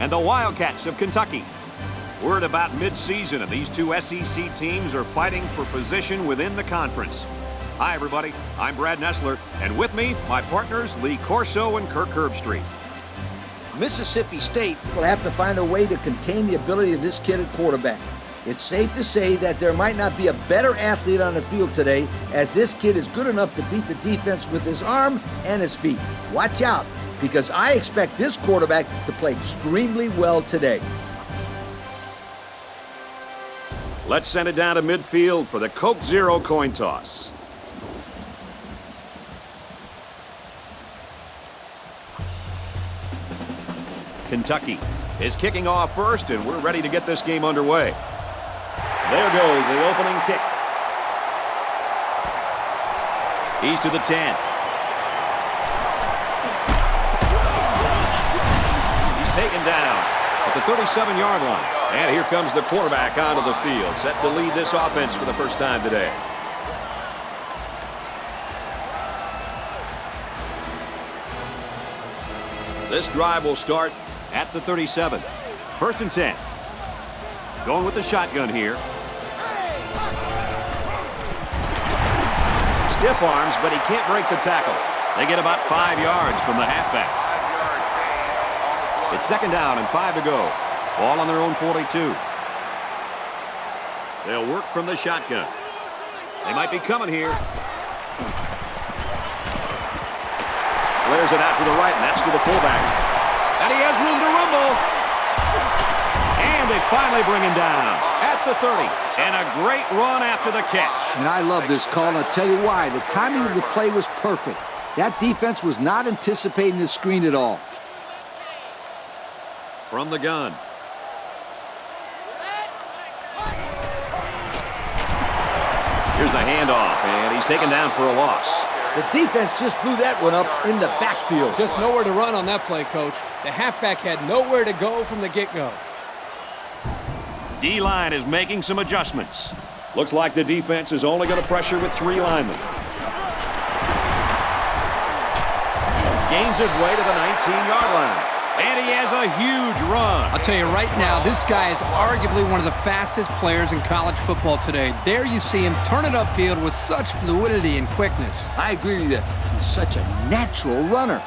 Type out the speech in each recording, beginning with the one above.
and the Wildcats of Kentucky. We're at about mid-season, and these two SEC teams are fighting for position within the conference. Hi, everybody. I'm Brad Nessler, and with me, my partners Lee Corso and Kirk Herbstreit. Mississippi State will have to find a way to contain the ability of this kid at quarterback. It's safe to say that there might not be a better athlete on the field today, as this kid is good enough to beat the defense with his arm and his feet. Watch out, because I expect this quarterback to play extremely well today. Let's send it down to midfield for the Coke Zero coin toss. Kentucky is kicking off first, and we're ready to get this game underway. There goes the opening kick. He's to the 10. He's taken down at the 37-yard line. And here comes the quarterback onto the field, set to lead this offense for the first time today. This drive will start at the 37. First and 10. Going with the shotgun here. Stiff arms, but he can't break the tackle. They get about 5 yards from the halfback. It's second down and 5 to go. Ball on their own 42. They'll work from the shotgun. They might be coming here. Flares it out to the right, and that's to the fullback. And he has room to rumble. And they finally bring him down at the 30. And a great run after the catch. And I love this call, and I'll tell you why. The timing of the play was perfect. That defense was not anticipating the screen at all. From the gun. Here's the handoff, and he's taken down for a loss. The defense just blew that one up in the backfield. Just nowhere to run on that play, Coach. The halfback had nowhere to go from the get-go. D-line is making some adjustments. Looks like the defense is only going to pressure with 3 linemen. Gains his way to the 19-yard line. And he has a huge run. I'll tell you right now, this guy is arguably one of the fastest players in college football today. There you see him turn it upfield with such fluidity and quickness. I agree with you. He's such a natural runner.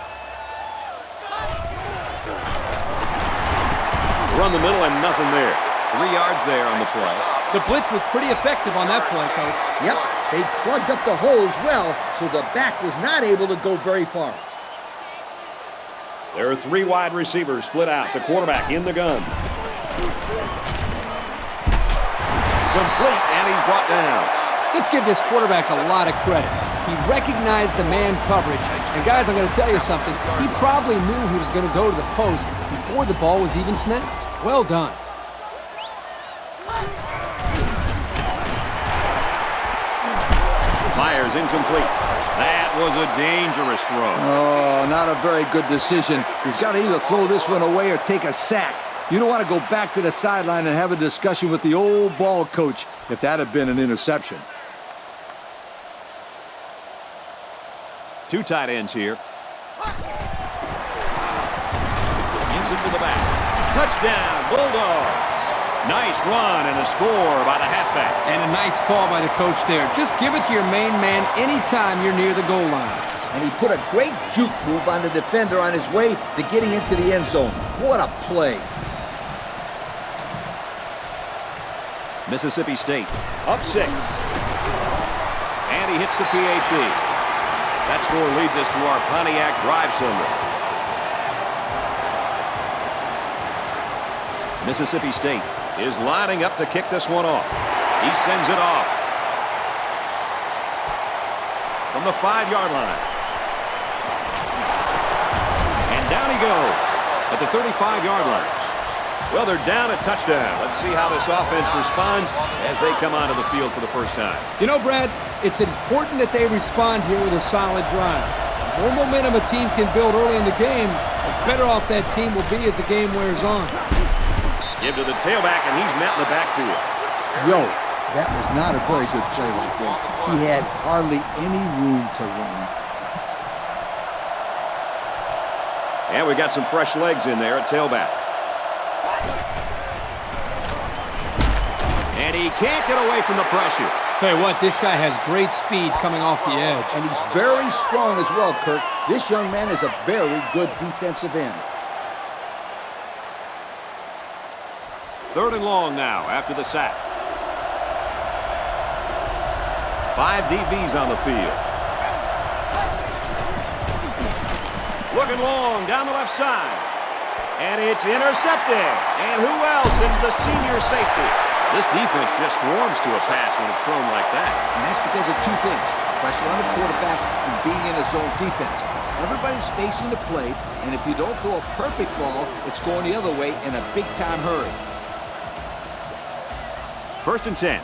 Run the middle and nothing there. 3 yards there on the play. The blitz was pretty effective on that play, Coach. Yep, they plugged up the holes well, so the back was not able to go very far. There are 3 wide receivers split out. The quarterback in the gun. Complete, and he's brought down. Let's give this quarterback a lot of credit. He recognized the man coverage. And guys, I'm going to tell you something. He probably knew he was going to go to the post before the ball was even snapped. Well done. Myers incomplete. That was a dangerous throw. Oh, not a very good decision. He's got to either throw this one away or take a sack. You don't want to go back to the sideline and have a discussion with the old ball coach if that had been an interception. 2 tight ends here. Gives it to the back. Touchdown, Bulldogs. Nice run and a score by the halfback. And a nice call by the coach there. Just give it to your main man anytime you're near the goal line. And he put a great juke move on the defender on his way to getting into the end zone. What a play. Mississippi State up 6. And he hits the PAT. That score leads us to our Pontiac drive symbol. Mississippi State is lining up to kick this one off. He sends it off from the 5-yard line. And down he goes at the 35-yard line. Well, they're down a touchdown. Let's see how this offense responds as they come onto the field for the first time. You know, Brad, it's important that they respond here with a solid drive. The more momentum a team can build early in the game, the better off that team will be as the game wears on. Give to the tailback, and he's met in the backfield. Yo, that was not a very good play right there. He had hardly any room to run. And we got some fresh legs in there at tailback. And he can't get away from the pressure. Tell you what, this guy has great speed coming off the edge. And he's very strong as well, Kirk. This young man is a very good defensive end. 3rd and long now after the sack. 5 DBs on the field. Looking long down the left side. And it's intercepted. And who else? It's the senior safety. This defense just swarms to a pass when it's thrown like that. And that's because of 2 things. Pressure on the quarterback and being in a zone defense. Everybody's facing the play, and if you don't throw a perfect ball, it's going the other way in a big-time hurry. 1st and 10.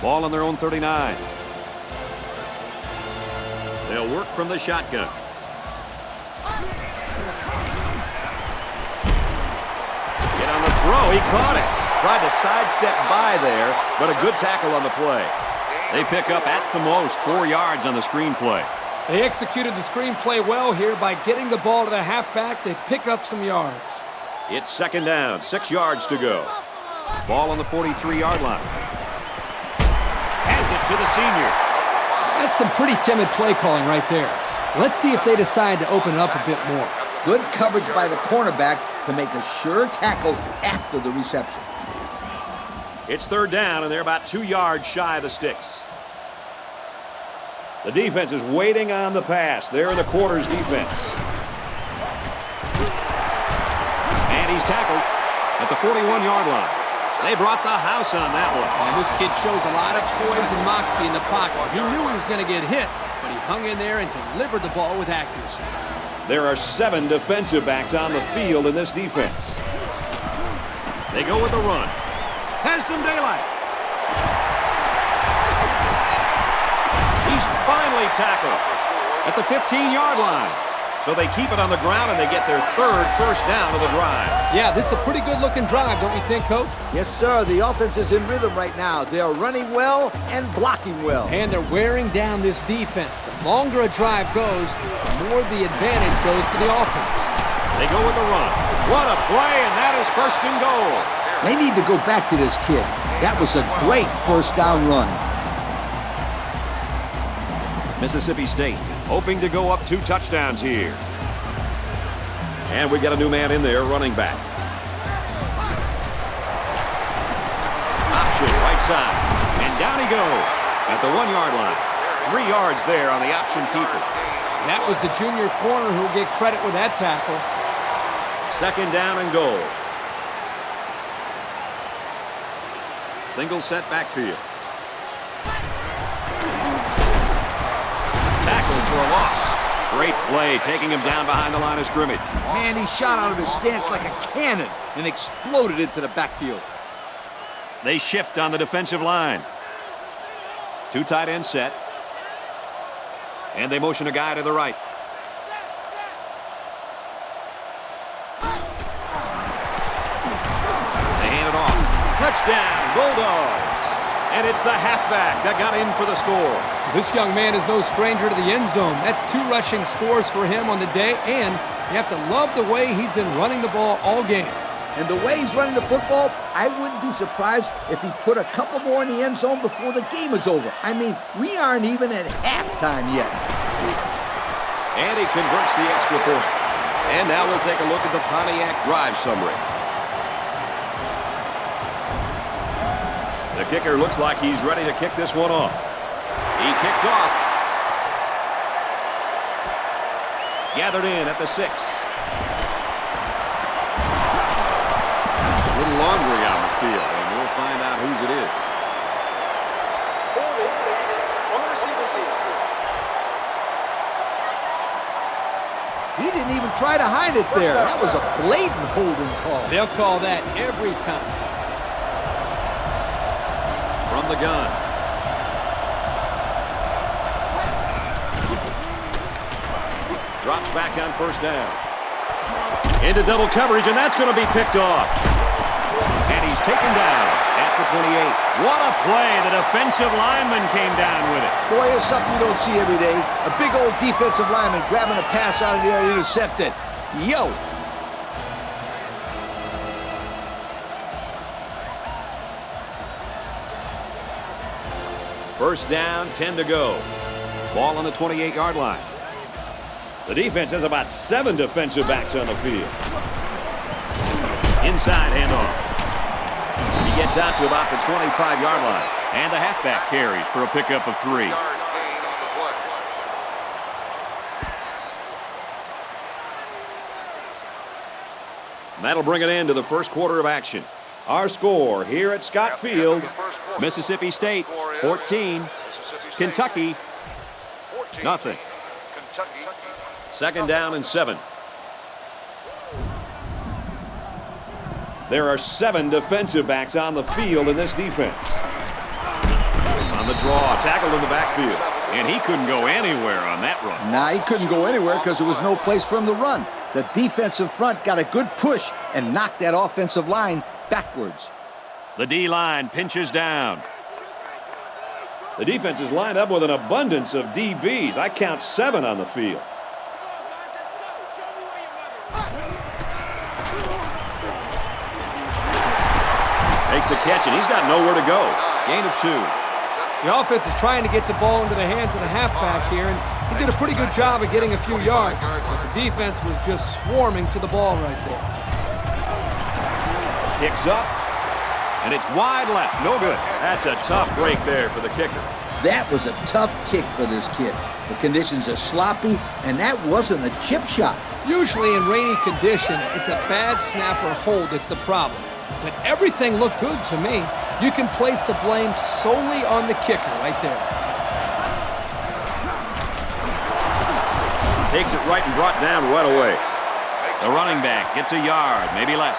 Ball on their own 39. They'll work from the shotgun. Get on the throw. He caught it. Tried to sidestep by there, but a good tackle on the play. They pick up at the most 4 yards on the screen play. They executed the screen play well here by getting the ball to the halfback. They pick up some yards. It's 2nd down, 6 yards to go. Ball on the 43-yard line. Has it to the senior. That's some pretty timid play calling right there. Let's see if they decide to open it up a bit more. Good coverage by the cornerback to make a sure tackle after the reception. It's 3rd down, and they're about 2 yards shy of the sticks. The defense is waiting on the pass. They're in the quarters defense. And he's tackled at the 41-yard line. They brought the house on that one. And this kid shows a lot of poise and moxie in the pocket. He knew he was going to get hit, but he hung in there and delivered the ball with accuracy. There are 7 defensive backs on the field in this defense. They go with the run. Has some daylight. He's finally tackled at the 15-yard line. So they keep it on the ground, and they get their 3rd first down of the drive. Yeah, this is a pretty good-looking drive, don't you think, Coach? Yes, sir. The offense is in rhythm right now. They are running well and blocking well. And they're wearing down this defense. The longer a drive goes, the more the advantage goes to the offense. They go with the run. What a play, and that is 1st and goal. They need to go back to this kid. That was a great first down run. Mississippi State hoping to go up 2 touchdowns here. And we got a new man in there, running back. Option right side. And down he goes at the 1-yard line. 3 yards there on the option keeper. That was the junior corner who will get credit with that tackle. 2nd down and goal. Single set backfield. Tackled for a loss. Great play, taking him down behind the line of scrimmage. Man, he shot out of his stance like a cannon and exploded into the backfield. They shift on the defensive line. 2 tight ends set. And they motion a guy to the right. They hand it off. Touchdown, Bulldogs. And it's the halfback that got in for the score. This young man is no stranger to the end zone. That's 2 rushing scores for him on the day, and you have to love the way he's been running the ball all game. And the way he's running the football, I wouldn't be surprised if he put a couple more in the end zone before the game is over. I mean, we aren't even at halftime yet. And he converts the extra point. And now we'll take a look at the Pontiac drive summary. The kicker looks like he's ready to kick this one off. He kicks off. Gathered in at the 6. A little laundry on the field, and we'll find out whose it is. He didn't even try to hide it there. That was a blatant holding call. They'll call that every time. From the gun. Drops back on first down. Into double coverage, and that's going to be picked off. And he's taken down at the 28. What a play. The defensive lineman came down with it. Boy, here's something you don't see every day. A big old defensive lineman grabbing a pass out of the air and intercept it. Yo! First down, 10 to go. Ball on the 28-yard line. The defense has about 7 defensive backs on the field. Inside handoff. He gets out to about the 25-yard line. And the halfback carries for a pickup of 3. That'll bring an end to the first quarter of action. Our score here at Scott Field, Mississippi State 14, Kentucky nothing. Second down and 7. There are 7 defensive backs on the field in this defense. On the draw, tackled in the backfield. And he couldn't go anywhere on that run. Nah, he couldn't go anywhere because there was no place for him to run. The defensive front got a good push and knocked that offensive line backwards. The D-line pinches down. The defense is lined up with an abundance of DBs. I count 7 on the field. Makes the catch, and he's got nowhere to go. Gain of 2. The offense is trying to get the ball into the hands of the halfback here, and he did a pretty good job of getting a few yards. But the defense was just swarming to the ball right there. Kicks up, and it's wide left. No good. That's a tough break there for the kicker. That was a tough kick for this kid. The conditions are sloppy, and that wasn't a chip shot. Usually in rainy conditions, it's a bad snap or hold that's the problem. But everything looked good to me. You can place the blame solely on the kicker right there. Takes it right and brought down right away. The running back gets a yard, maybe less.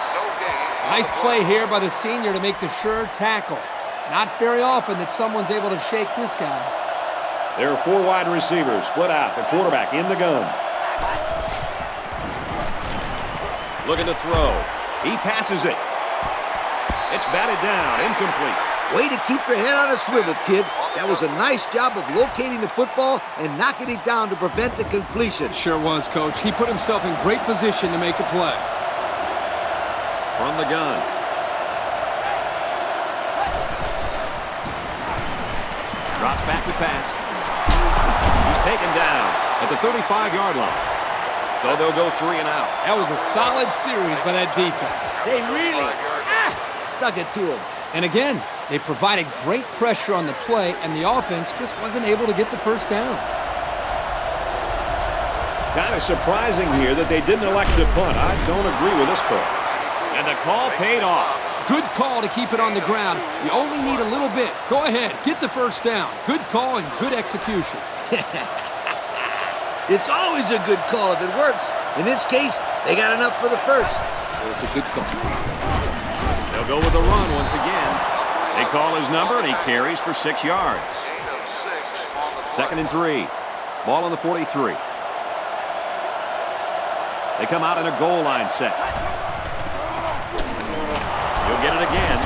Nice play here by the senior to make the sure tackle. It's not very often that someone's able to shake this guy. There are 4 wide receivers split out. The quarterback in the gun. Looking to throw. He passes it. It's batted down, incomplete. Way to keep your head on a swivel, kid. That was a nice job of locating the football and knocking it down to prevent the completion. Sure was, Coach. He put himself in great position to make a play. From the gun. Drops back to pass. He's taken down at the 35-yard line. So they'll go 3 and out. That was a solid series by that defense. They really stuck it to him. And again, they provided great pressure on the play, and the offense just wasn't able to get the first down. Kind of surprising here that they didn't elect to punt. I don't agree with this call. And the call paid off. Good call to keep it on the ground. You only need a little bit. Go ahead, get the first down. Good call and good execution. It's always a good call if it works. In this case, they got enough for the first. So it's a good call. They'll go with the run once again. They call his number, and he carries for 6 yards. Second and 3. Ball on the 43. They come out in a goal line set. He'll get it again,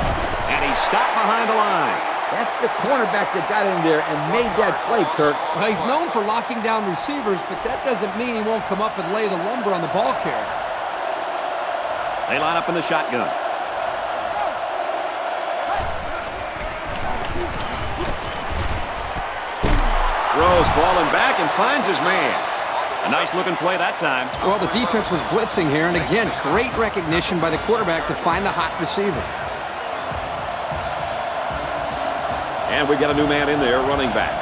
and he's stopped behind the line. That's the cornerback that got in there and made that play, Kirk. Well, he's known for locking down receivers, but that doesn't mean he won't come up and lay the lumber on the ball carrier. They line up in the shotgun. Throws falling back and finds his man. A nice-looking play that time. Well, the defense was blitzing here, and again, great recognition by the quarterback to find the hot receiver. And we got a new man in there, running back.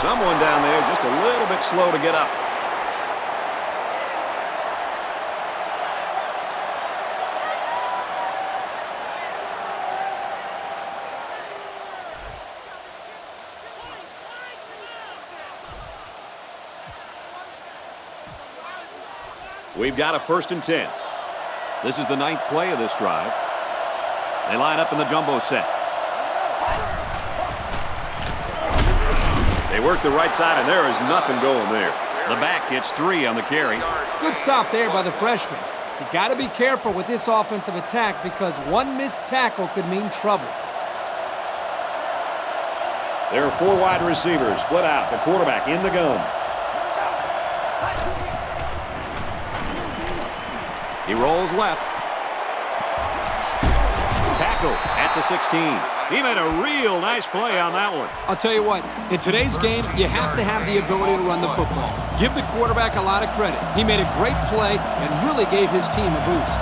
Someone down there just a little bit slow to get up. We've got a 1st and 10. This is the 9th play of this drive. They line up in the jumbo set. They work the right side, and there is nothing going there. The back gets 3 on the carry. Good stop there by the freshman. You got to be careful with this offensive attack because one missed tackle could mean trouble. There are 4 wide receivers split out. The quarterback in the gun. He rolls left. tackle at the 16. He made a real nice play on that one. I'll tell you what, in today's game, you have to have the ability to run the football. Give the quarterback a lot of credit. He made a great play and really gave his team a boost.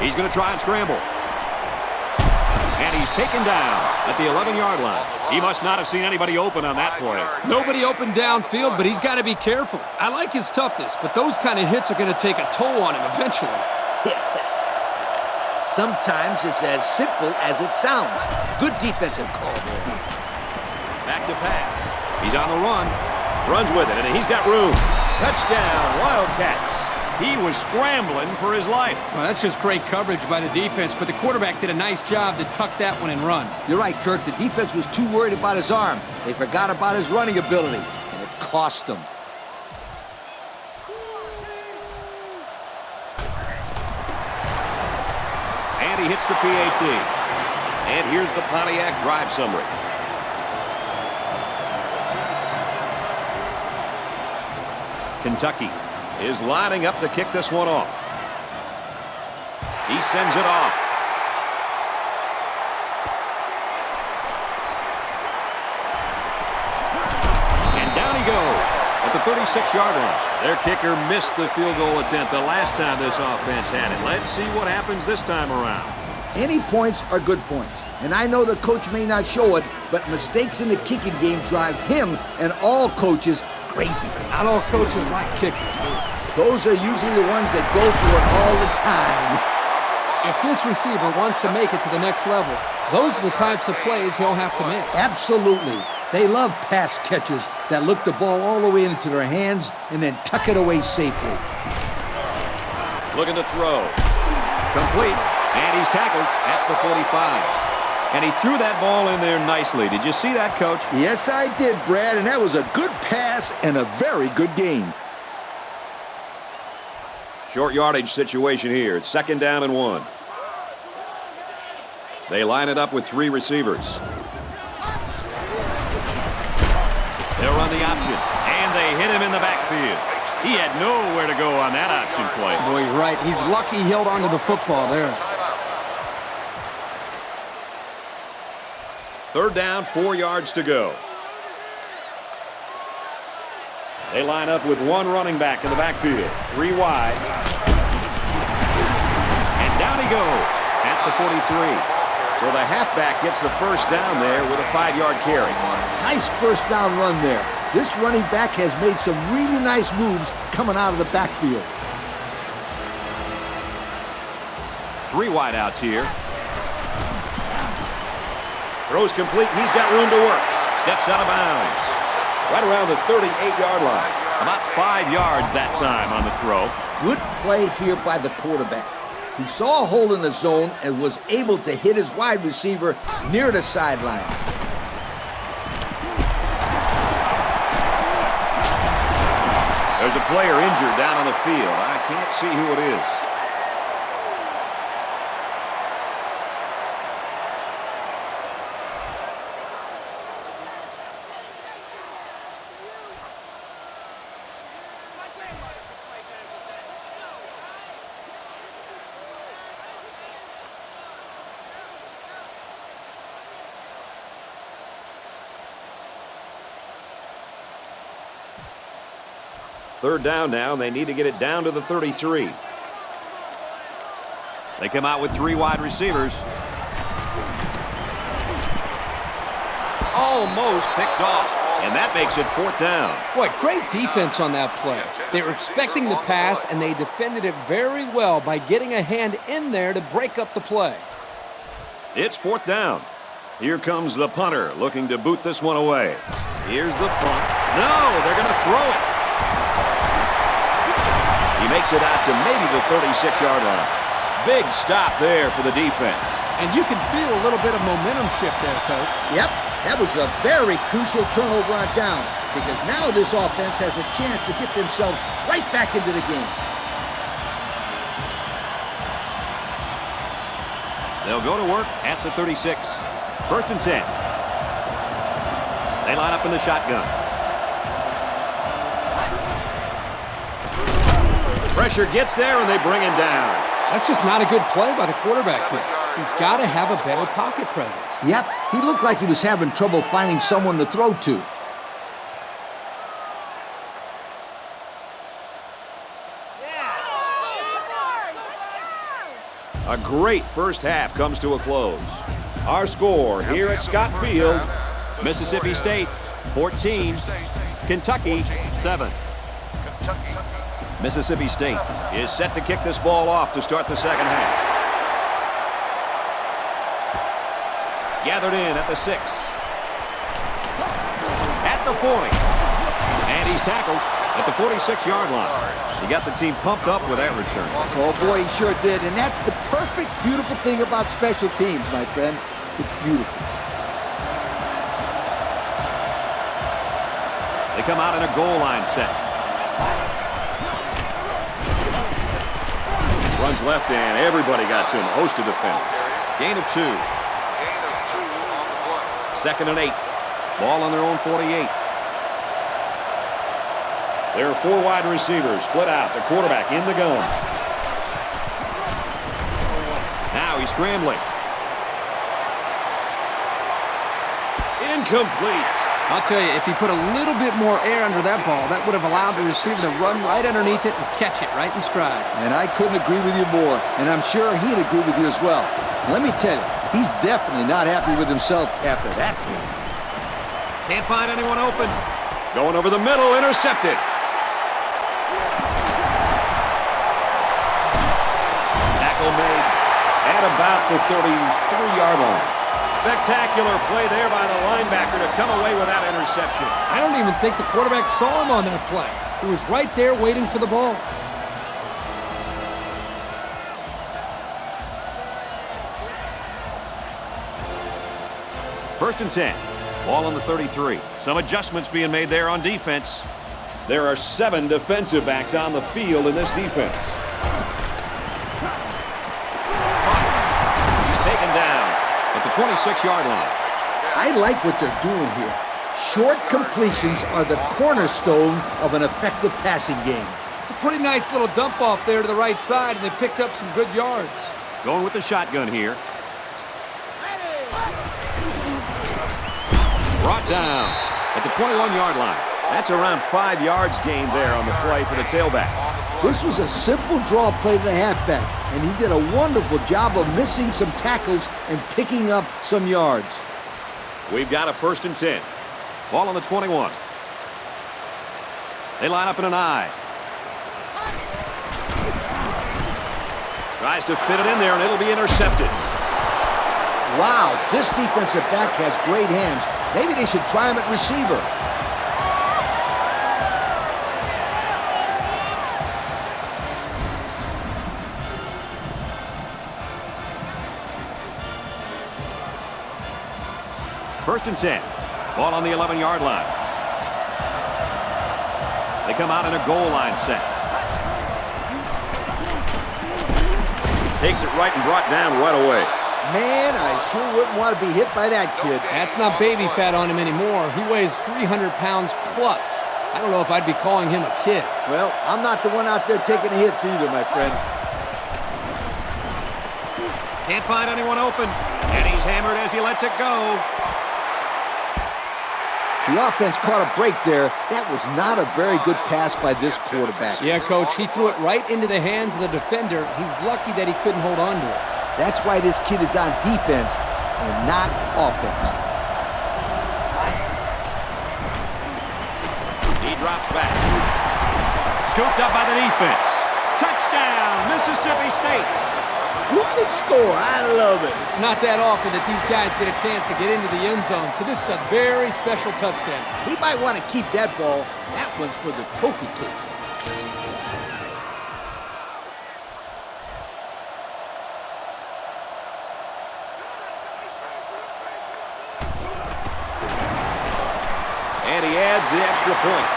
He's going to try and scramble. And he's taken down at the 11-yard line. He must not have seen anybody open on that play. Nobody open downfield, but he's got to be careful. I like his toughness, but those kind of hits are going to take a toll on him eventually. Sometimes it's as simple as it sounds. Good defensive call there. Back to pass. He's on the run. Runs with it, and he's got room. Touchdown, Wildcats. He was scrambling for his life. Well, that's just great coverage by the defense, but the quarterback did a nice job to tuck that one and run. You're right, Kirk. The defense was too worried about his arm. They forgot about his running ability, and it cost them. And he hits the PAT. And here's the Pontiac drive summary. Kentucky is lining up to kick this one off. He sends it off. And down he goes at the 36-yard line. Their kicker missed the field goal attempt the last time this offense had it. Let's see what happens this time around. Any points are good points. And I know the coach may not show it, but mistakes in the kicking game drive him and all coaches crazy. Not all coaches like kicking. Those are usually the ones that go for it all the time. If this receiver wants to make it to the next level, those are the types of plays he'll have to make. Absolutely. They love pass catchers that look the ball all the way into their hands and then tuck it away safely. Looking to throw. Complete. And he's tackled at the 45. And he threw that ball in there nicely. Did you see that, Coach? Yes, I did, Brad, and that was a good pass and a very good game. Short yardage situation here. It's 2nd down and 1. They line it up with 3 receivers. They'll run the option, and they hit him in the backfield. He had nowhere to go on that option play. Boy, you're right. He's lucky he held onto the football there. 3rd down, 4 yards to go. They line up with 1 running back in the backfield. 3 wide. And down he goes at the 43. So the halfback gets the 1st down there with a 5-yard carry. Nice first down run there. This running back has made some really nice moves coming out of the backfield. 3 wide outs here. Throws complete. He's got room to work. Steps out of bounds. Right around the 38-yard line. About 5 yards that time on the throw. Good play here by the quarterback. He saw a hole in the zone and was able to hit his wide receiver near the sideline. There's a player injured down on the field. I can't see who it is. Third down now, and they need to get it down to the 33. They come out with 3 wide receivers. Almost picked off, and that makes it 4th down. Boy, great defense on that play. They were expecting the pass, and they defended it very well by getting a hand in there to break up the play. It's 4th down. Here comes the punter looking to boot this one away. Here's the punt. No, they're going to throw it. He makes it out to maybe the 36-yard line. Big stop there for the defense. And you can feel a little bit of momentum shift there, Coach. Yep, that was a very crucial turnover on down because now this offense has a chance to get themselves right back into the game. They'll go to work at the 36. 1st and 10. They line up in the shotgun. Pressure gets there, and they bring him down. That's just not a good play by the quarterback here. He's got to have a better pocket presence. Yep, he looked like he was having trouble finding someone to throw to. A great first half comes to a close. Our score here at Scott Field, Mississippi State 14, Kentucky 7. Mississippi State is set to kick this ball off to start the second half. Gathered in at the 6. At the 40. And he's tackled at the 46-yard line. He got the team pumped up with that return. Oh, boy, he sure did. And that's the perfect, beautiful thing about special teams, my friend. It's beautiful. They come out in a goal line set. Runs left in. Everybody got to him. A host of defenders. Gain of 2. 2nd and 8. Ball on their own 48. There are 4 wide receivers split out. The quarterback in the gun. Now he's scrambling. Incomplete. I'll tell you, if he put a little bit more air under that ball, that would have allowed the receiver to run right underneath it and catch it right in stride. And I couldn't agree with you more. And I'm sure he'd agree with you as well. Let me tell you, he's definitely not happy with himself after that play. Can't find anyone open. Going over the middle, intercepted. Tackle made at about the 33-yard line. Spectacular play there by the linebacker to come away with that interception. I don't even think the quarterback saw him on that play. He was right there waiting for the ball. First and 10. Ball on the 33. Some adjustments being made there on defense. There are 7 defensive backs on the field in this defense. He's taken down at the 26-yard line. I like what they're doing here. Short completions are the cornerstone of an effective passing game. It's a pretty nice little dump off there to the right side, and they picked up some good yards. Going with the shotgun here. Brought down at the 21-yard line. That's around 5 yards gained there on the play for the tailback. This was a simple draw play to the halfback, and he did a wonderful job of missing some tackles and picking up some yards. We've got a first and 10. Ball on the 21. They line up in an I. Tries to fit it in there, and it'll be intercepted. Wow, this defensive back has great hands. Maybe they should try him at receiver. First and 10. Ball on the 11-yard line. They come out in a goal line set. Takes it right and brought down right away. Man, I sure wouldn't want to be hit by that kid. That's not baby fat on him anymore. He weighs 300 pounds plus. I don't know if I'd be calling him a kid. Well, I'm not the one out there taking the hits either, my friend. Can't find anyone open, and he's hammered as he lets it go. The offense caught a break there. That was not a very good pass by this quarterback. Yeah, Coach, he threw it right into the hands of the defender. He's lucky that he couldn't hold on to it. That's why this kid is on defense and not offense. He drops back. Scooped up by the defense. Touchdown, Mississippi State. Scoop and score. I love it. It's not that often that these guys get a chance to get into the end zone, so this is a very special touchdown. He might want to keep that ball. That one's for the trophy case. And he adds the extra point.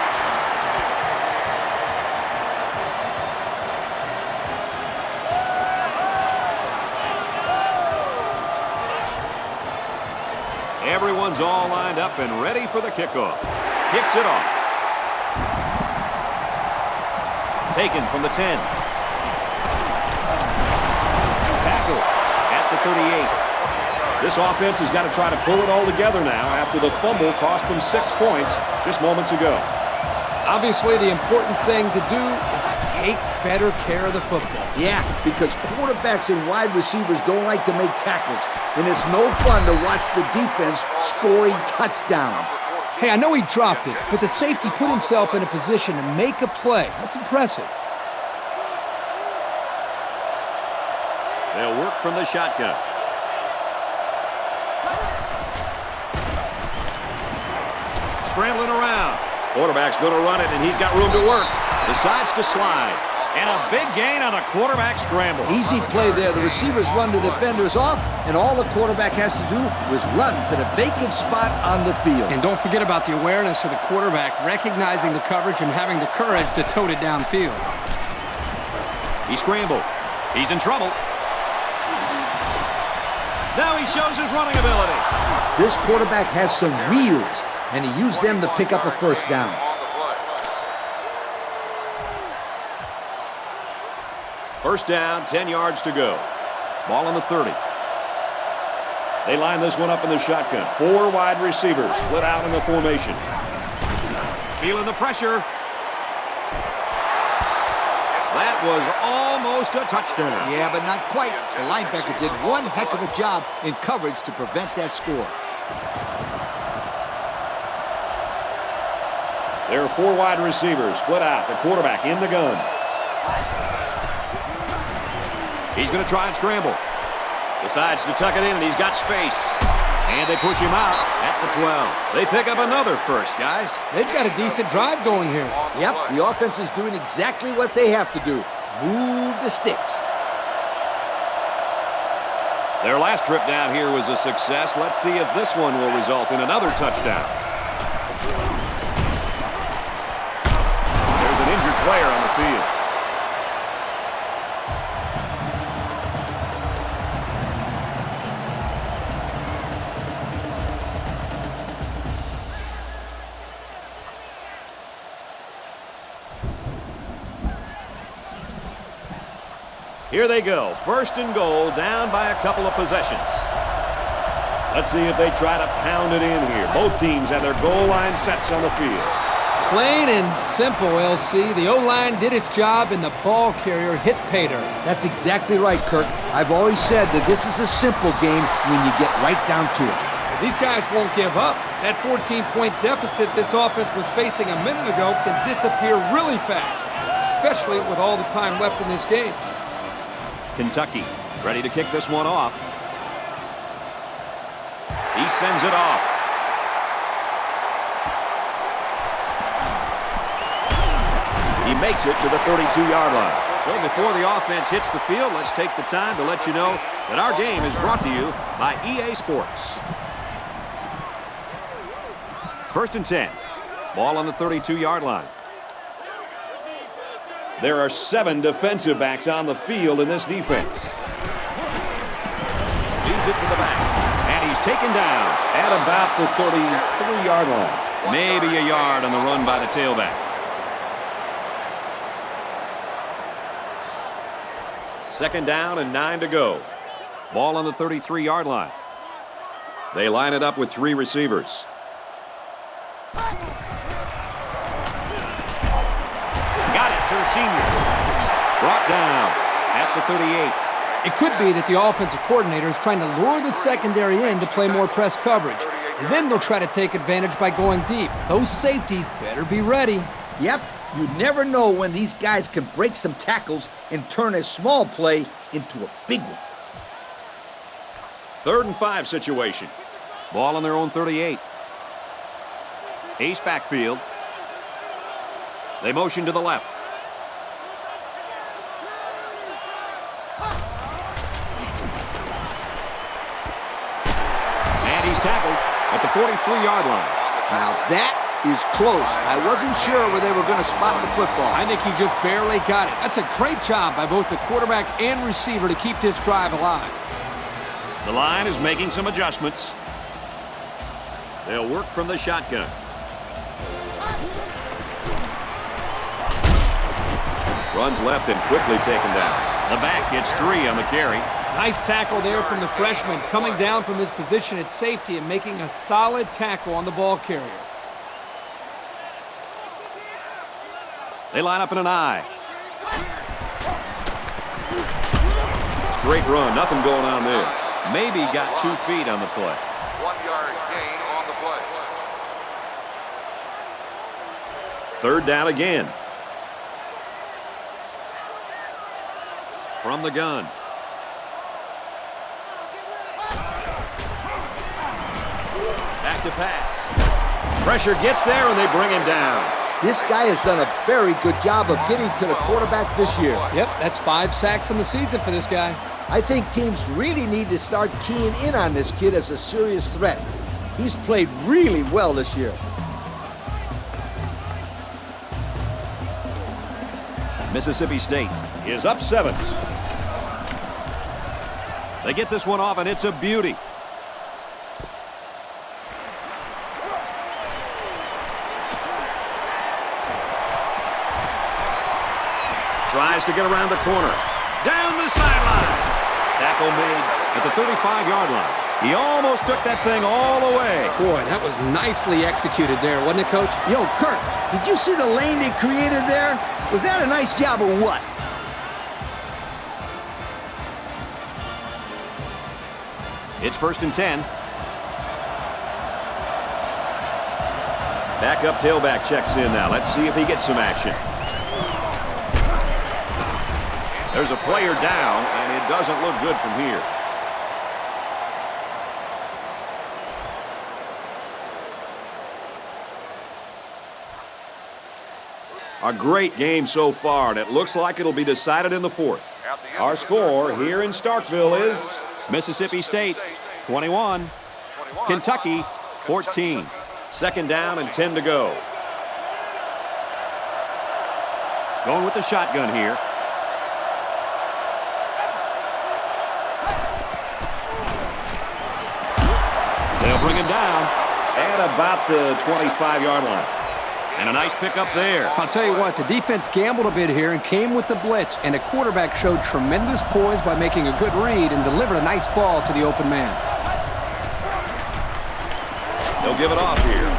Everyone's all lined up and ready for the kickoff. Kicks it off. Taken from the 10. 38. This offense has got to try to pull it all together now after the fumble cost them 6 points just moments ago. Obviously, the important thing to do is to take better care of the football. Yeah, because quarterbacks and wide receivers don't like to make tackles, and it's no fun to watch the defense scoring touchdowns. Hey, I know he dropped it, but the safety put himself in a position to make a play. That's impressive. They'll work from the shotgun. Scrambling around. Quarterback's going to run it, and he's got room to work. Decides to slide. And a big gain on a quarterback scramble. Easy play there. The receivers run the defenders off, and all the quarterback has to do is run to the vacant spot on the field. And don't forget about the awareness of the quarterback, recognizing the coverage and having the courage to tote it downfield. He scrambled. He's in trouble. Now he shows his running ability. This quarterback has some wheels, and he used them to pick up a first down. First down, 10 yards to go. Ball on the 30. They line this one up in the shotgun. 4 wide receivers split out in the formation. Feeling the pressure. That was almost a touchdown. Yeah, but not quite. The linebacker did one heck of a job in coverage to prevent that score. There are 4 wide receivers split out. The quarterback in the gun. He's going to try and scramble. Decides to tuck it in, and he's got space. And they push him out at the 12. They pick up another first, guys. They've got a decent drive going here. Yep, the offense is doing exactly what they have to do. Move the sticks. Their last trip down here was a success. Let's see if this one will result in another touchdown. There's an injured player on the field. Here they go. First and goal, down by a couple of possessions. Let's see if they try to pound it in here. Both teams have their goal line sets on the field. Plain and simple, LC. The O-line did its job, and the ball carrier hit pay dirt. That's exactly right, Kirk. I've always said that this is a simple game when you get right down to it. These guys won't give up. That 14-point deficit this offense was facing a minute ago can disappear really fast, especially with all the time left in this game. Kentucky ready to kick this one off. He sends it off. He makes it to the 32-yard line. Well, before the offense hits the field, let's take the time to let you know that our game is brought to you by EA Sports. First and 10. Ball on the 32-yard line. There are 7 defensive backs on the field in this defense. Leads it to the back. And he's taken down at about the 33-yard line. Maybe a yard on the run by the tailback. Second down and 9 to go. Ball on the 33-yard line. They line it up with 3 receivers. Got it to the senior. Brought down at the 38. It could be that the offensive coordinator is trying to lure the secondary in to play more press coverage. And then they'll try to take advantage by going deep. Those safeties better be ready. Yep, you never know when these guys can break some tackles and turn a small play into a big one. 3rd and 5 situation. Ball on their own 38. Ace backfield. They motion to the left. And he's tackled at the 43-yard line. Now that is close. I wasn't sure where they were going to spot the football. I think he just barely got it. That's a great job by both the quarterback and receiver to keep this drive alive. The line is making some adjustments. They'll work from the shotgun. Runs left and quickly taken down. The back gets 3 on the carry. Nice tackle there from the freshman, coming down from his position at safety and making a solid tackle on the ball carrier. They line up in an I. Great run. Nothing going on there. Maybe got 2 feet on the play. 1 yard gain on the play. 3rd down again. From the gun. Back to pass. Pressure gets there, and they bring him down. This guy has done a very good job of getting to the quarterback this year. Yep, that's 5 sacks in the season for this guy. I think teams really need to start keying in on this kid as a serious threat. He's played really well this year. Mississippi State is up 7. They get this one off, and it's a beauty. Tries to get around the corner. Down the sideline. Tackle made at the 35-yard line. He almost took that thing all the way. Boy, that was nicely executed there, wasn't it, Coach? Yo, Kurt, did you see the lane they created there? Was that a nice job or what? It's 1st and 10. Backup tailback checks in now. Let's see if he gets some action. There's a player down, and it doesn't look good from here. A great game so far, and it looks like it'll be decided in the 4th. Our score here in Starkville is Mississippi State 21, Kentucky 14. 2nd down and 10 to go. Going with the shotgun here. They'll bring him down at about the 25-yard line. And a nice pickup there. I'll tell you what, the defense gambled a bit here and came with the blitz, and the quarterback showed tremendous poise by making a good read and delivered a nice ball to the open man. They'll give it off here.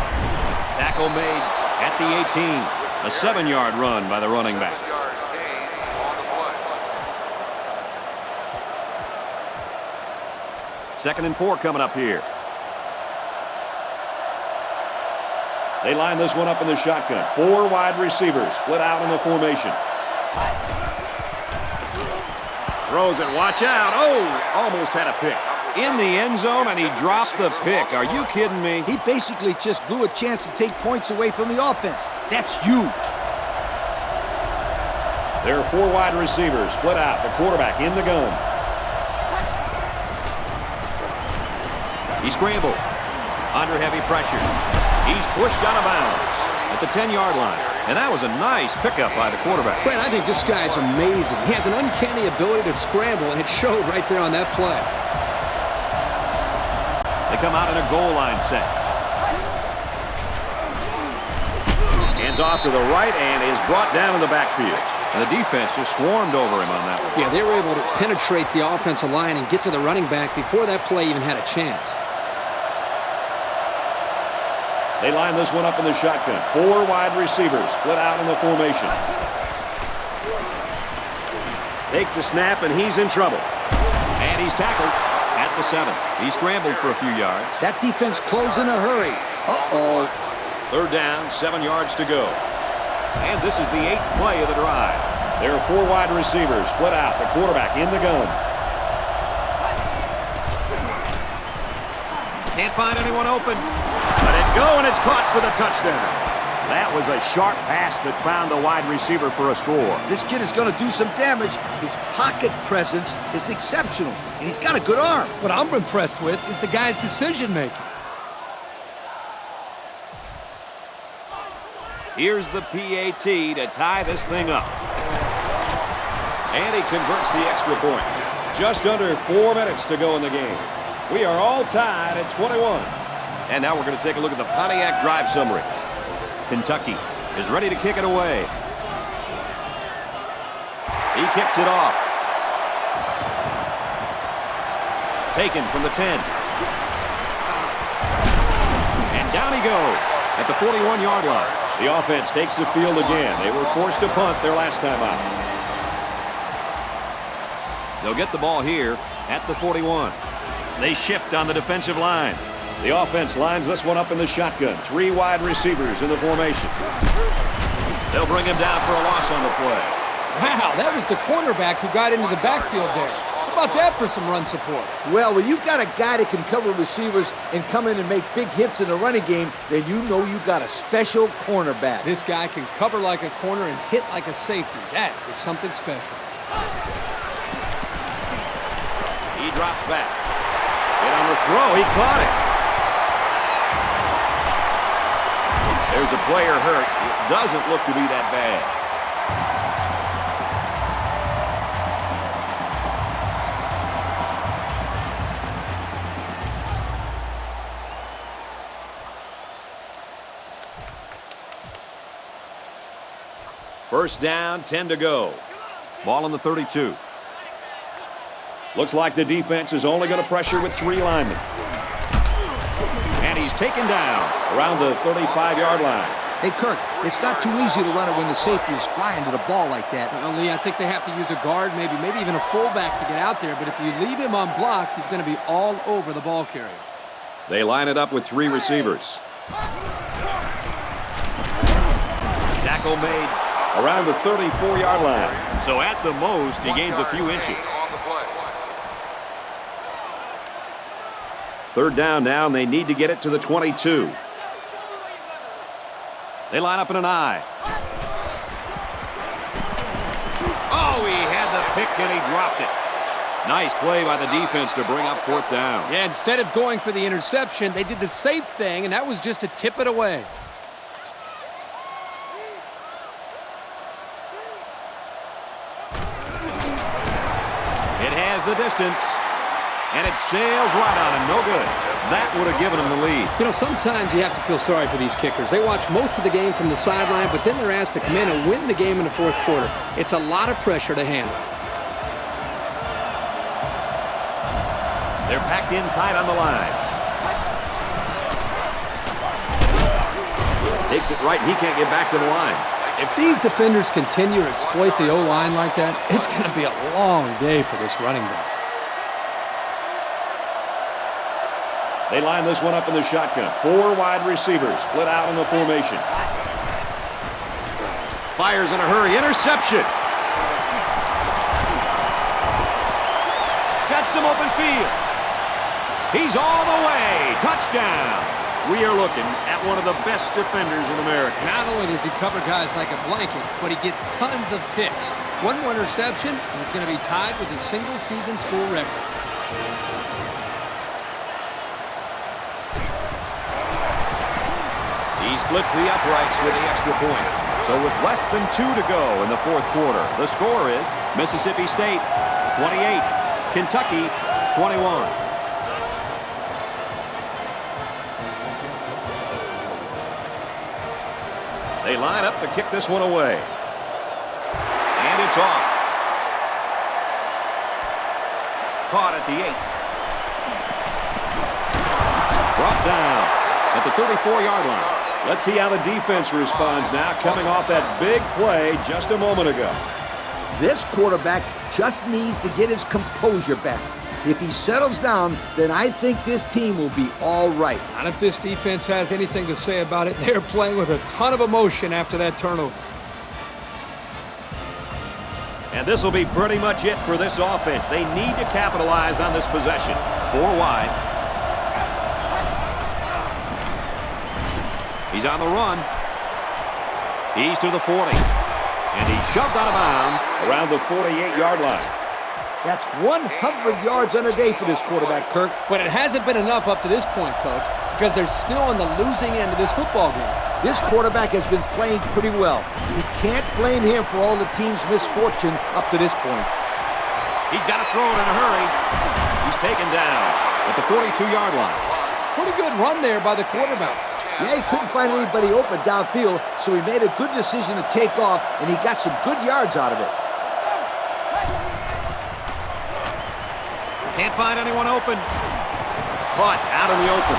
Tackle made at the 18. A 7-yard run by the running back. 6 yard gain on the play. 2nd and 4 coming up here. They line this one up in the shotgun. 4 wide receivers split out in the formation. Throws it. Watch out. Oh, almost had a pick. In the end zone, and he dropped the pick. Are you kidding me? He basically just blew a chance to take points away from the offense. That's huge. There are 4 wide receivers split out. The quarterback in the gun. He scrambled. Under heavy pressure. He's pushed out of bounds at the 10-yard line. And that was a nice pickup by the quarterback. Brad, I think this guy's amazing. He has an uncanny ability to scramble, and it showed right there on that play. They come out in a goal line set. Hands off to the right and is brought down in the backfield. And the defense just swarmed over him on that one. Yeah, they were able to penetrate the offensive line and get to the running back before that play even had a chance. They line this one up in the shotgun. 4 wide receivers split out in the formation. Takes the snap, and he's in trouble. And he's tackled at the 7. He scrambled for a few yards. That defense closed in a hurry. Uh-oh. 3rd down, 7 yards to go. And this is the 8th play of the drive. There are 4 wide receivers split out. The quarterback in the gun. Can't find anyone open. Let it go, and it's caught for the touchdown. That was a sharp pass that found the wide receiver for a score. This kid is going to do some damage. His pocket presence is exceptional, and he's got a good arm. What I'm impressed with is the guy's decision-making. Here's the PAT to tie this thing up. And he converts the extra point. Just under 4 minutes to go in the game. We are all tied at 21. And now we're going to take a look at the Pontiac drive summary. Kentucky is ready to kick it away. He kicks it off. Taken from the 10. And down he goes at the 41-yard line. The offense takes the field again. They were forced to punt their last time out. They'll get the ball here at the 41. They shift on the defensive line. The offense lines this one up in the shotgun. 3 wide receivers in the formation. They'll bring him down for a loss on the play. Wow, that was the cornerback who got into the backfield there. How about that for some run support? Well, when you've got a guy that can cover receivers and come in and make big hits in the running game, then you know you got a special cornerback. This guy can cover like a corner and hit like a safety. That is something special. He drops back. Get on the throw. He caught it. There's a player hurt. It doesn't look to be that bad. First down, 10 to go. Ball on the 32. Looks like the defense is only going to pressure with 3 linemen. And he's taken down around the 35-yard line. Hey, Kirk, it's not too easy to run it when the safety is flying to the ball like that. Well, Lee, I think they have to use a guard, maybe even a fullback to get out there. But if you leave him unblocked, he's going to be all over the ball carrier. They line it up with 3 receivers. Tackle made around the 34-yard line. So at the most, he gains a few inches. Third down now, and they need to get it to the 22. They line up in an I. Oh, he had the pick, and he dropped it. Nice play by the defense to bring up 4th down. Yeah, instead of going for the interception, they did the safe thing, and that was just to tip it away. It has the distance, and it sails right on him. No good. That would have given him the lead. You know, sometimes you have to feel sorry for these kickers. They watch most of the game from the sideline, but then they're asked to come in and win the game in the 4th quarter. It's a lot of pressure to handle. They're packed in tight on the line. Takes it right, and he can't get back to the line. If these defenders continue to exploit the O-line like that, it's going to be a long day for this running back. They line this one up in the shotgun. 4 wide receivers split out in the formation. Fires in a hurry. Interception. Got some open field. He's all the way. Touchdown. We are looking at one of the best defenders in America. Not only does he cover guys like a blanket, but he gets tons of picks. One more interception, and it's going to be tied with his single-season school record. He splits the uprights with the extra point. So with less than 2 to go in the 4th quarter, the score is Mississippi State 28, Kentucky 21. They line up to kick this one away. And it's off. Caught at the 8. Brought down at the 34-yard line. Let's see how the defense responds now, coming off that big play just a moment ago. This quarterback just needs to get his composure back. If he settles down, then I think this team will be all right. Not if this defense has anything to say about it. They're playing with a ton of emotion after that turnover. And this will be pretty much it for this offense. They need to capitalize on this possession. 4 wide. He's on the run. He's to the 40. And he's shoved out of bounds around the 48-yard line. That's 100 yards on a day for this quarterback, Kirk. But it hasn't been enough up to this point, Coach, because they're still on the losing end of this football game. This quarterback has been playing pretty well. You can't blame him for all the team's misfortune up to this point. He's got to throw it in a hurry. He's taken down at the 42-yard line. Pretty good run there by the quarterback. Yeah, he couldn't find anybody open downfield, so he made a good decision to take off, and he got some good yards out of it. Can't find anyone open. Caught out in the open.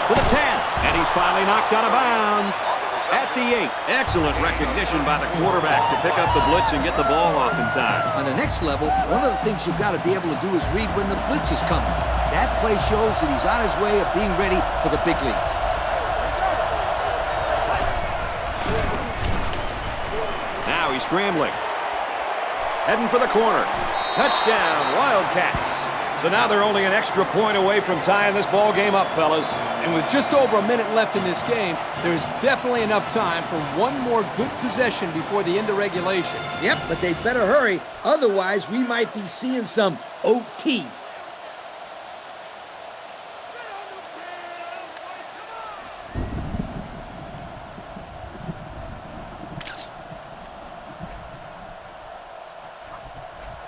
To the 10. And he's finally knocked out of bounds at the 8. Excellent recognition by the quarterback to pick up the blitz and get the ball off in time. On the next level, one of the things you've got to be able to do is read when the blitz is coming. That play shows that he's on his way of being ready for the big leagues. Now he's scrambling. Heading for the corner. Touchdown, Wildcats. So now they're only an extra point away from tying this ball game up, fellas. And with just over a minute left in this game, there's definitely enough time for one more good possession before the end of regulation. Yep, but they better hurry. Otherwise, we might be seeing some OT.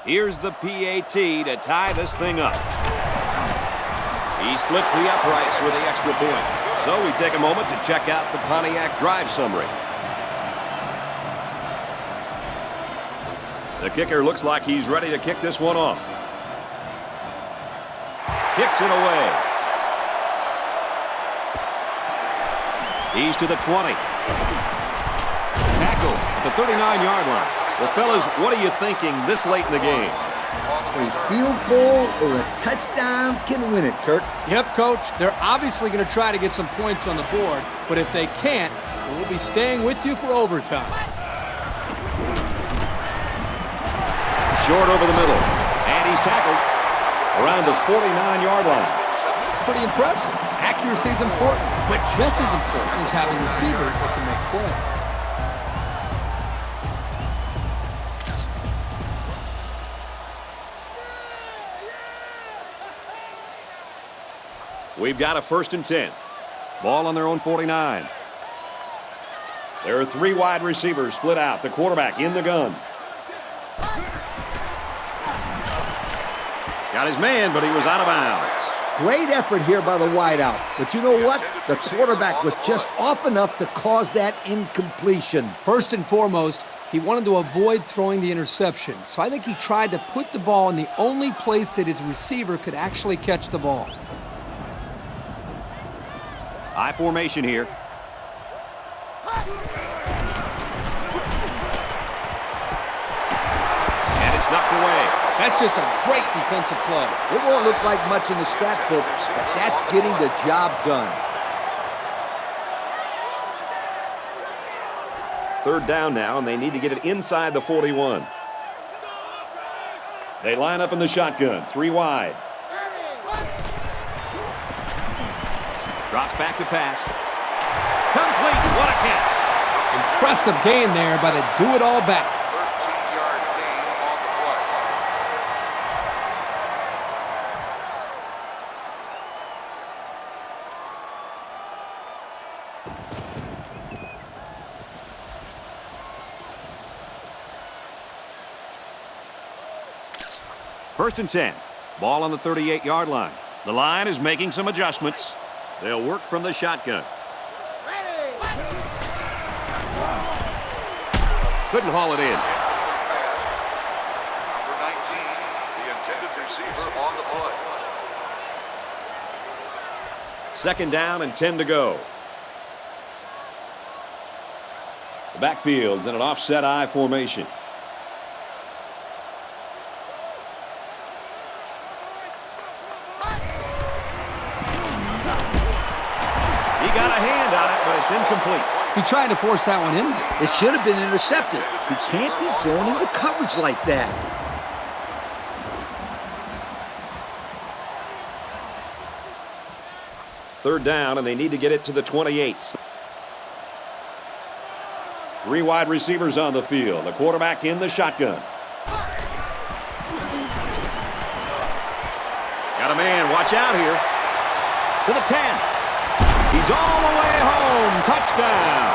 Here's the PAT to tie this thing up. He splits the uprights with the extra point. So we take a moment to check out the Pontiac drive summary. The kicker looks like he's ready to kick this one off. Kicks it away. He's to the 20. Tackle at the 39-yard line. Well, fellas, what are you thinking this late in the game? A field goal or a touchdown can win it, Kirk. Yep, Coach. They're obviously going to try to get some points on the board, but if they can't, we'll be staying with you for overtime. Short over the middle, and he's tackled around the 49-yard line. Pretty impressive. Accuracy is important, but just as important is having receivers that can make plays. We've got a 1st and 10. Ball on their own 49. There are 3 wide receivers split out. The quarterback in the gun. Got his man, but he was out of bounds. Great effort here by the wideout. But you know what? The quarterback was just off enough to cause that incompletion. First and foremost, he wanted to avoid throwing the interception. So I think he tried to put the ball in the only place that his receiver could actually catch the ball. High formation here. And it's knocked away. That's just a great defensive play. It won't look like much in the stat book, but that's getting the job done. 3rd down now, and they need to get it inside the 41. They line up in the shotgun, 3 wide. Drops back to pass. Complete. What a catch. Impressive gain there by the do-it-all back. 13-yard gain on the play. 1st and 10. Ball on the 38-yard line. The line is making some adjustments. They'll work from the shotgun. Couldn't haul it in. Number 19, the intended receiver on the play. 2nd down and 10 to go. The backfield's in an offset I formation. Incomplete. He tried to force that one in. It should have been intercepted. He can't be thrown into coverage like that. Third down, and they need to get it to the 28. 3 wide receivers on the field. The quarterback in the shotgun. Got a man. Watch out here. To the 10. He's all the way home. Touchdown.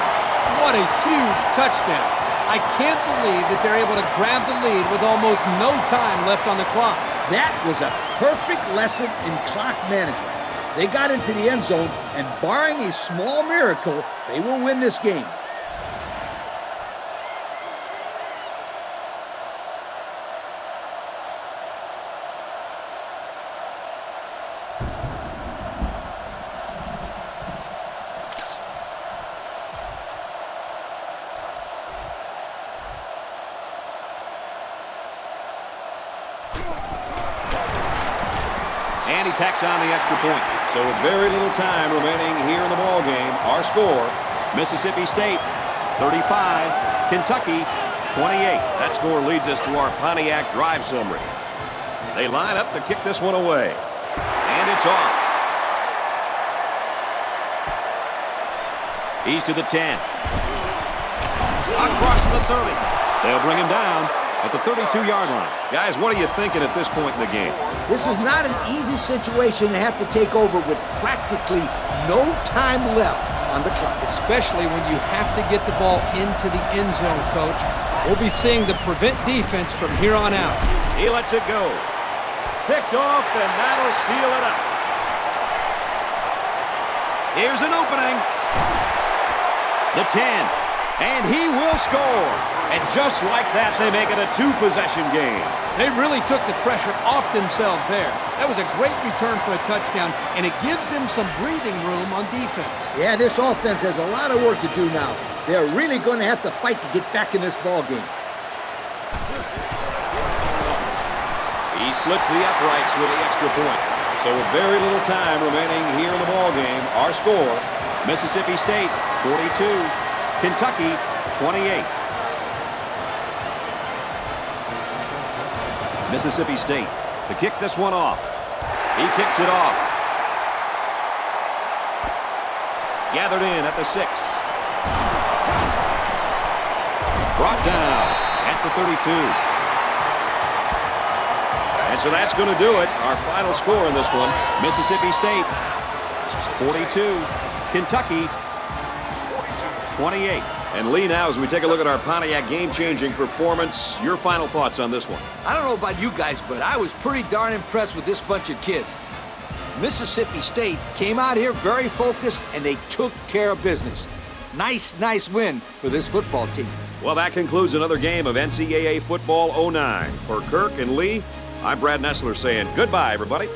What a huge touchdown. I can't believe that they're able to grab the lead with almost no time left on the clock. That was a perfect lesson in clock management. They got into the end zone, and barring a small miracle, they will win this game. And he tacks on the extra point. So with very little time remaining here in the ball game, our score, Mississippi State 35, Kentucky 28. That score leads us to our Pontiac drive summary. They line up to kick this one away. And it's off. He's to the 10. Across to the 30. They'll bring him down at the 32-yard line. Guys, what are you thinking at this point in the game? This is not an easy situation to have to take over with practically no time left on the clock. Especially when you have to get the ball into the end zone, Coach. We'll be seeing the prevent defense from here on out. He lets it go. Picked off, and that'll seal it up. Here's an opening. The 10. And he will score. And just like that, they make it a two-possession game. They really took the pressure off themselves there. That was a great return for a touchdown, and it gives them some breathing room on defense. Yeah, this offense has a lot of work to do now. They're really going to have to fight to get back in this ball game. He splits the uprights with the extra point. So with very little time remaining here in the ball game, our score, Mississippi State 42, Kentucky 28. Mississippi State to kick this one off. He kicks it off. Gathered in at the 6. Brought down at the 32. And so that's going to do it. Our final score in this one, Mississippi State 42, Kentucky 28. And Lee, now as we take a look at our Pontiac game-changing performance, your final thoughts on this one? I don't know about you guys, but I was pretty darn impressed with this bunch of kids. Mississippi State came out here very focused, and they took care of business. Nice win for this football team. Well, that concludes another game of NCAA Football 09. For Kirk and Lee, I'm Brad Nessler saying goodbye, everybody.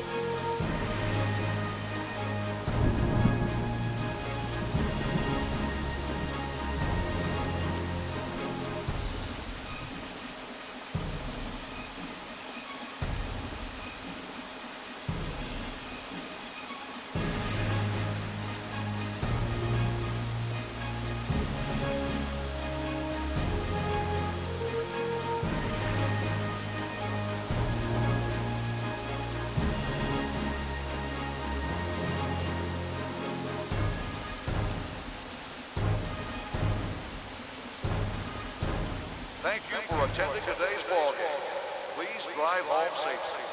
Thank you for attending today's ball game. Please drive home safely.